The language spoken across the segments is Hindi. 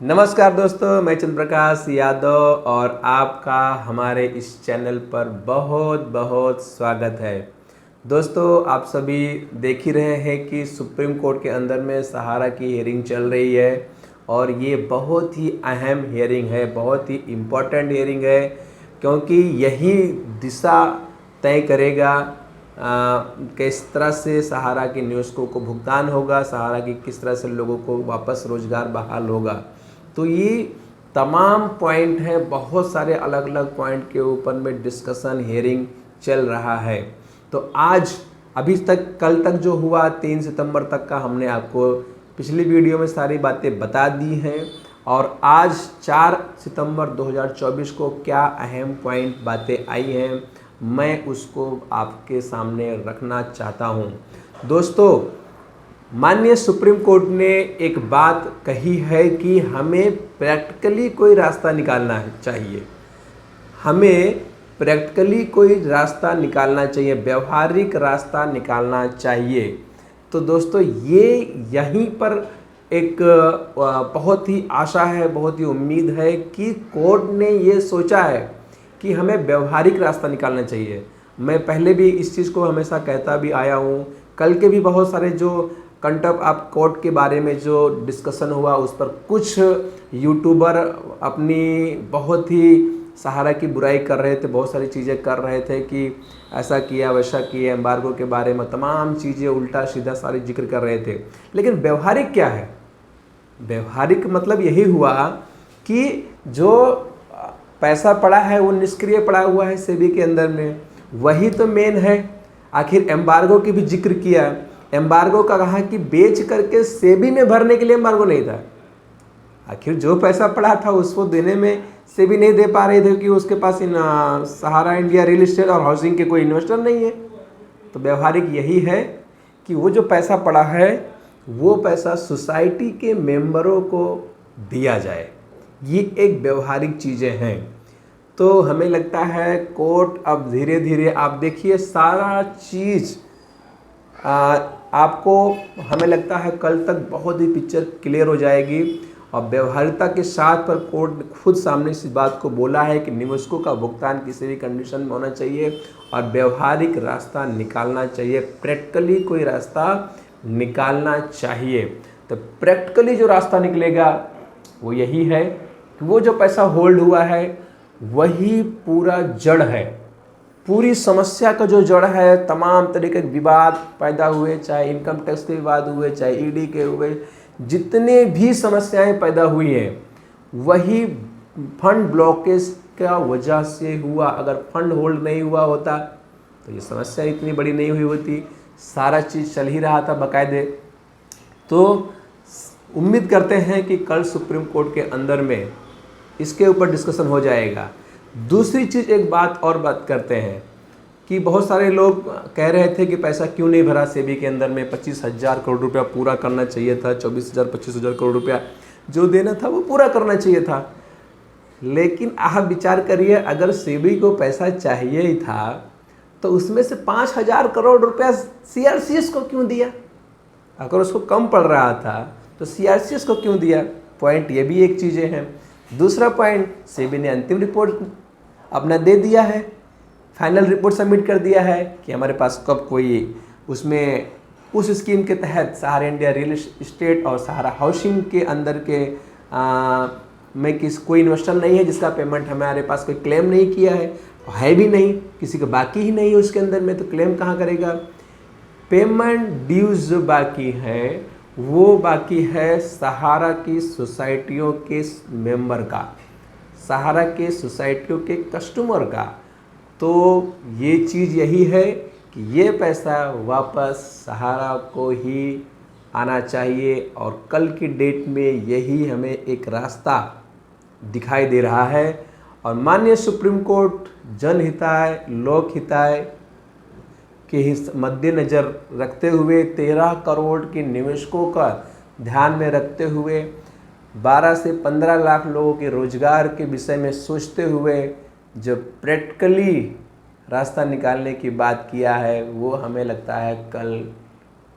नमस्कार दोस्तों, मैं चंद्र प्रकाश यादव और आपका हमारे इस चैनल पर बहुत बहुत स्वागत है। दोस्तों, आप सभी देख ही रहे हैं कि सुप्रीम कोर्ट के अंदर में सहारा की हियरिंग चल रही है और ये बहुत ही अहम हियरिंग है, बहुत ही इम्पोर्टेंट हियरिंग है, क्योंकि यही दिशा तय करेगा किस तरह से सहारा की निवेशकों को भुगतान होगा, सहारा की किस तरह से लोगों को वापस रोजगार बहाल होगा। तो ये तमाम पॉइंट है, बहुत सारे अलग अलग पॉइंट के ऊपर में डिस्कशन हियरिंग चल रहा है। तो आज अभी तक कल तक जो हुआ 3 सितंबर तक का हमने आपको पिछली वीडियो में सारी बातें बता दी हैं और आज 4 सितंबर 2024 को क्या अहम पॉइंट बातें आई हैं मैं उसको आपके सामने रखना चाहता हूं। दोस्तों, माननीय सुप्रीम कोर्ट ने एक बात कही है कि हमें प्रैक्टिकली कोई रास्ता निकालना चाहिए, हमें प्रैक्टिकली कोई रास्ता निकालना चाहिए, व्यवहारिक रास्ता निकालना चाहिए। तो दोस्तों, ये यहीं पर एक बहुत ही आशा है, बहुत ही उम्मीद है कि कोर्ट ने ये सोचा है कि हमें व्यवहारिक रास्ता निकालना चाहिए। मैं पहले भी इस चीज़ को हमेशा कहता भी आया हूँ। कल के भी बहुत सारे जो कंटेम्प्ट ऑफ कोर्ट के बारे में जो डिस्कशन हुआ उस पर कुछ यूट्यूबर अपनी बहुत ही सहारा की बुराई कर रहे थे, बहुत सारी चीज़ें कर रहे थे कि ऐसा किया वैसा किया, एम्बार्गो के बारे में तमाम चीज़ें उल्टा सीधा सारी जिक्र कर रहे थे। लेकिन व्यवहारिक क्या है? व्यवहारिक मतलब यही हुआ कि जो पैसा पड़ा है वो निष्क्रिय पड़ा हुआ है सेबी के अंदर में, वही तो मेन है। आखिर एम्बार्गो की भी जिक्र किया, एम्बार्गो का कहा कि बेच करके सेबी में भरने के लिए एम्बार्गो नहीं था। आखिर जो पैसा पड़ा था उसको देने में सेबी नहीं दे पा रहे थे कि उसके पास सहारा इंडिया रियल एस्टेट और हाउसिंग के कोई इन्वेस्टर नहीं है। तो व्यवहारिक यही है कि वो जो पैसा पड़ा है वो पैसा सोसाइटी के मेंबरों को दिया जाए। ये एक व्यवहारिक चीज़ें हैं। तो हमें लगता है कोर्ट अब धीरे धीरे, आप देखिए सारा चीज़ आपको हमें लगता है कल तक बहुत ही पिक्चर क्लियर हो जाएगी और व्यवहारिकता के साथ पर कोर्ट ने खुद सामने इस बात को बोला है कि निवेशकों का भुगतान किसी भी कंडीशन में होना चाहिए और व्यवहारिक रास्ता निकालना चाहिए, प्रैक्टिकली कोई रास्ता निकालना चाहिए। तो प्रैक्टिकली जो रास्ता निकलेगा वो यही है कि वो जो पैसा होल्ड हुआ है वही पूरा जड़ है, पूरी समस्या का जो जड़ है, तमाम तरीके के विवाद पैदा हुए, चाहे इनकम टैक्स के विवाद हुए, चाहे ईडी के हुए, जितने भी समस्याएं पैदा हुई हैं वही फंड ब्लॉकेज का वजह से हुआ। अगर फंड होल्ड नहीं हुआ होता तो ये समस्या इतनी बड़ी नहीं हुई होती, सारा चीज़ चल ही रहा था बाकायदे। तो उम्मीद करते हैं कि कल सुप्रीम कोर्ट के अंदर में इसके ऊपर डिस्कशन हो जाएगा। दूसरी चीज़, एक बात और बात करते हैं कि बहुत सारे लोग कह रहे थे कि पैसा क्यों नहीं भरा सेबी के अंदर में, 25,000 करोड़ रुपया पूरा करना चाहिए था, 24,000-25,000 करोड़ रुपया जो देना था वो पूरा करना चाहिए था। लेकिन आप विचार करिए, अगर सेबी को पैसा चाहिए ही था तो उसमें से 5,000 करोड़ रुपया सीआरसीएस को क्यों दिया? अगर उसको कम पड़ रहा था तो सीआरसीएस को क्यों दिया? पॉइंट ये भी एक चीज़ें हैं। दूसरा पॉइंट, सेबी ने अंतिम रिपोर्ट अपना दे दिया है, फाइनल रिपोर्ट सबमिट कर दिया है कि हमारे पास कब कोई उसमें उस स्कीम के तहत सहारा इंडिया रियल एस्टेट और सहारा हाउसिंग के अंदर के में कोई इन्वेस्टर नहीं है जिसका पेमेंट हमारे पास कोई क्लेम नहीं किया है भी नहीं, किसी का बाकी ही नहीं है उसके अंदर में, तो क्लेम कहाँ करेगा? पेमेंट ड्यूज जो बाकी है वो बाकी है सहारा की सोसाइटियों के मेंबर का, सहारा के सोसाइटियों के कस्टमर का। तो ये चीज़ यही है कि ये पैसा वापस सहारा को ही आना चाहिए और कल की डेट में यही हमें एक रास्ता दिखाई दे रहा है। और माननीय सुप्रीम कोर्ट जनहिताय लोक हिताय के मद्देनज़र रखते हुए, 13 करोड़ के निवेशकों का ध्यान में रखते हुए, 12 से 15 लाख लोगों के रोजगार के विषय में सोचते हुए जो प्रैक्टिकली रास्ता निकालने की बात किया है वो हमें लगता है कल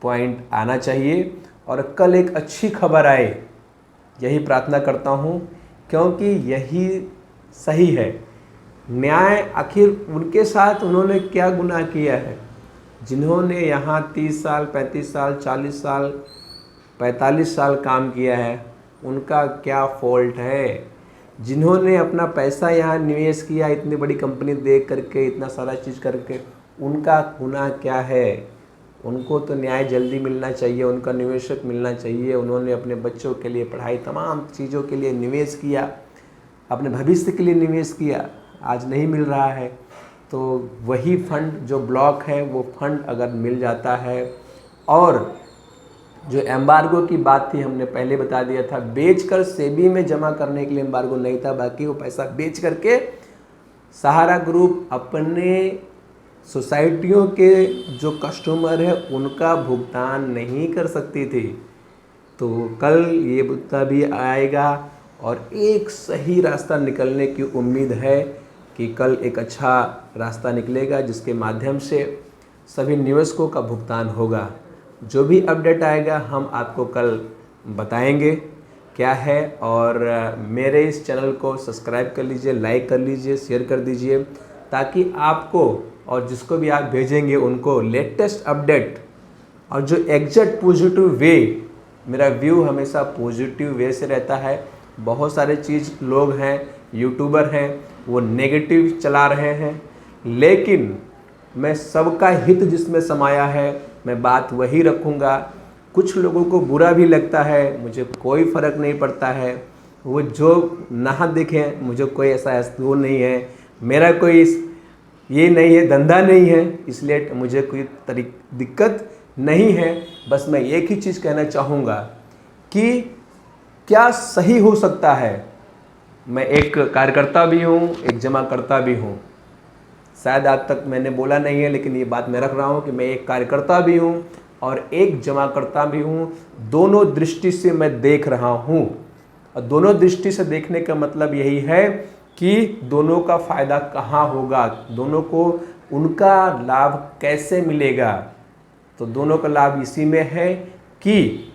पॉइंट आना चाहिए और कल एक अच्छी खबर आए यही प्रार्थना करता हूँ, क्योंकि यही सही है। न्याय आखिर उनके साथ उन्होंने क्या गुनाह किया है, जिन्होंने यहाँ 30 साल, 35 साल, 40 साल, 45 साल काम किया है, उनका क्या फॉल्ट है? जिन्होंने अपना पैसा यहाँ निवेश किया, इतनी बड़ी कंपनी देख करके, इतना सारा चीज़ करके, उनका गुनाह क्या है? उनको तो न्याय जल्दी मिलना चाहिए, उनका निवेशक मिलना चाहिए। उन्होंने अपने बच्चों के लिए पढ़ाई, तमाम चीज़ों के लिए निवेश किया, अपने भविष्य के लिए निवेश किया, आज नहीं मिल रहा है। तो वही फंड जो ब्लॉक है, वो फंड अगर मिल जाता है, और जो एम्बार्गो की बात थी हमने पहले बता दिया था, बेचकर सेबी में जमा करने के लिए एम्बार्गो नहीं था, बाकी वो पैसा बेच करके सहारा ग्रुप अपने सोसाइटियों के जो कस्टमर है उनका भुगतान नहीं कर सकती थी। तो कल ये मुद्दा भी आएगा और एक सही रास्ता निकलने की उम्मीद है कि कल एक अच्छा रास्ता निकलेगा, जिसके माध्यम से सभी निवेशकों का भुगतान होगा। जो भी अपडेट आएगा हम आपको कल बताएंगे क्या है। और मेरे इस चैनल को सब्सक्राइब कर लीजिए, लाइक कर लीजिए, शेयर कर दीजिए, ताकि आपको और जिसको भी आप भेजेंगे उनको लेटेस्ट अपडेट और जो एग्जैक्ट पॉजिटिव वे, मेरा व्यू हमेशा पॉजिटिव वे से रहता है। बहुत सारे चीज़ लोग हैं, यूट्यूबर हैं, वो नेगेटिव चला रहे हैं, लेकिन मैं सबका हित जिसमें समाया है, मैं बात वही रखूँगा। कुछ लोगों को बुरा भी लगता है, मुझे कोई फ़र्क नहीं पड़ता है, वो जो ना देखें, मुझे कोई ऐसा वो नहीं है, मेरा कोई ये नहीं है, धंधा नहीं है, इसलिए मुझे कोई दिक्कत नहीं है। बस मैं एक ही चीज़ कहना चाहूँगा कि क्या सही हो सकता है। मैं एक कार्यकर्ता भी हूँ, एक जमाकर्ता भी हूँ। शायद आज तक मैंने बोला नहीं है, लेकिन ये बात मैं रख रहा हूँ कि मैं एक कार्यकर्ता भी हूँ और एक जमाकर्ता भी हूँ। दोनों दृष्टि से मैं देख रहा हूँ, और दोनों दृष्टि से देखने का मतलब यही है कि दोनों का फ़ायदा कहाँ होगा, दोनों को उनका लाभ कैसे मिलेगा। तो दोनों का लाभ इसी में है कि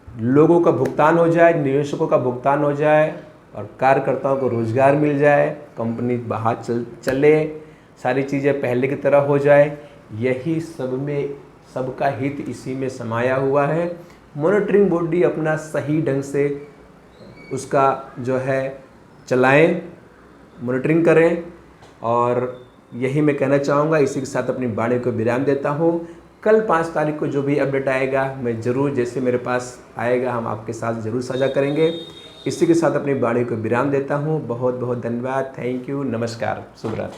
लोगों का भुगतान हो जाए, निवेशकों का भुगतान हो जाए, और कार्यकर्ताओं को रोज़गार मिल जाए, कंपनी बाहर चले, सारी चीज़ें पहले की तरह हो जाए। यही सब में सबका हित इसी में समाया हुआ है। मॉनिटरिंग बॉडी अपना सही ढंग से उसका जो है चलाएं, मॉनिटरिंग करें, और यही मैं कहना चाहूँगा। इसी के साथ अपनी वाणी को विराम देता हूँ। कल 5 तारीख को जो भी अपडेट आएगा मैं ज़रूर, जैसे मेरे पास आएगा, हम आपके साथ ज़रूर साझा करेंगे। इसी के साथ अपनी वाणी को विराम देता हूँ। बहुत बहुत धन्यवाद। Thank you. नमस्कार। शुभ रात्रि।